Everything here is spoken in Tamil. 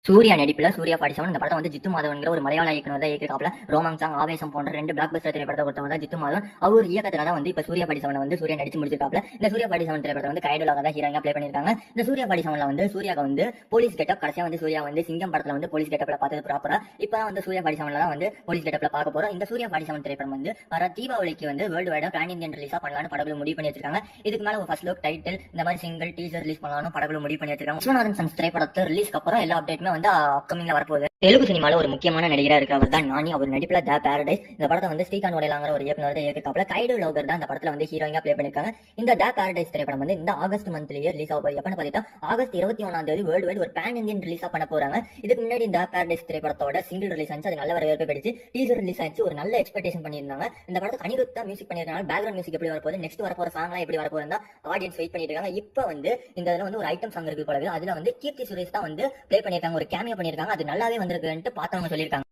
சூர்யா நடிப்புல சூர்யா 47 இந்த படத்தை வந்து ஜித்து மாதவன்கிற ஒரு மலையாள இயக்குனர் தான் இயக்கிருக்காப்ல. ரோமான்சாங், ஆவேசம் போன்ற 2 பிளாக் பஸ்டர் திரைப்படத்தை கொடுத்தவங்க தான் ஜித்து மாதவன். அவர் இயக்கத்துல தான் வந்து இப்ப சூர்யா 47 வந்து சூர்யா நடிச்சு முடிச்சிருக்காப்ல. இந்த சூர்யா 47 திரைப்படத்தை வந்து கைடுலாக தான் ஹீரோயினா ப்ளே பண்ணிருக்காங்க. இந்த சூர்யா 47 வந்து சூர்யாக்கு வந்து போலீஸ் கெட்டப், கடைசியா வந்து சூர்யா வந்து சிங்கம் படத்துல வந்து போலீஸ் கெட்டப்ல பார்த்தது ப்ராப்பரா. இப்ப வந்து சூர்யா 47 தான் வந்து போலீஸ் கெட்டப்ல பார்க்க போறோம். இந்த சூர்யா 47 திரைப்படம் வந்து வர தீபாவளிக்கு வந்து வேர்ல்டு வைடா பேன் இந்தியன் ரிலீஸா பண்ணலாம்னு படக்குழு முடிவு பண்ணி வச்சிருக்காங்க. இதுக்கு மேல ஒரு ஃபர்ஸ்ட் லுக், டைட்டில், இந்த மாதிரி சிங்கிள் டீசர் ரிலீஸ் பண்ணலாம்னு படக்குழு முடிவு பண்ணி வச்சிருக்காங்க. விஸ்வநாதன் சன்ஸ் திரைப்படத்தை ரிலீஸ்க்கு அப்புறம் எல்லா அப்டேட்டுமே வந்து அப்கமிங்ல வரப்போகுது. தெலுங்கு சினிமால ஒரு முக்கியமான நடிகரா இருக்கிறவர் தான் நானி. அவர் நடிப்புல த பாரடைஸ் இந்த படத்தை வந்து ஸ்ரீகாந்த் வடைலாங்கிற ஒரு இயக்குனர் தான் இயக்கிருக்காப்ல. கைடு லோகர் தான் இந்த படத்துல வந்து ஹீரோயினா ப்ளே பண்ணிருக்காங்க. இந்த த பாரடைஸ் திரைப்படம் வந்து இந்த ஆகஸ்ட் மந்த்லயே ரிலீஸ் ஆக போகுது. எப்பன்னு பார்த்தா ஆகஸ்ட் 21 வேர்ல்டு வைட் ஒரு பேன் இந்தியன் ரிலீஸா பண்ண போறாங்க. இதுக்கு முன்னாடி இந்த பாரடைஸ் திரைப்படத்தோட சிங்கிள் ரிலீஸ் ஆச்சு, அது நல்ல வரவேற்பு பெற்றுச்சு. டீசர் ரிலீஸ் ஆச்சு, ஒரு நல்ல எக்ஸ்பெக்டேஷன் பண்ணியிருந்தாங்க. இந்த படத்தை அனிருத் தான் மியூசிக் பண்ணிருக்காங்க. பேக்ரவுண்ட் மியூசிக் எப்படி வரப்போகுது, நெக்ஸ்ட் வரப்போற சாங்லாம் எப்படி வரப்போகுது ஆடியன்ஸ் வெயிட் பண்ணிட்டு இருக்காங்க. இப்போ வந்து இந்த இதுல வந்து ஒரு ஐட்டம் சாங் இருக்கு போல. அதுல வந்து கீர்த்தி சுரேஷ் தான் வந்து ப்ளே பண்ணிருக்காங்க, ஒரு கேமியோ பண்ணிருக்காங்க. அது நல்லாவே வந்திருக்குன்னு பார்த்தவங்க சொல்லியிருக்காங்க.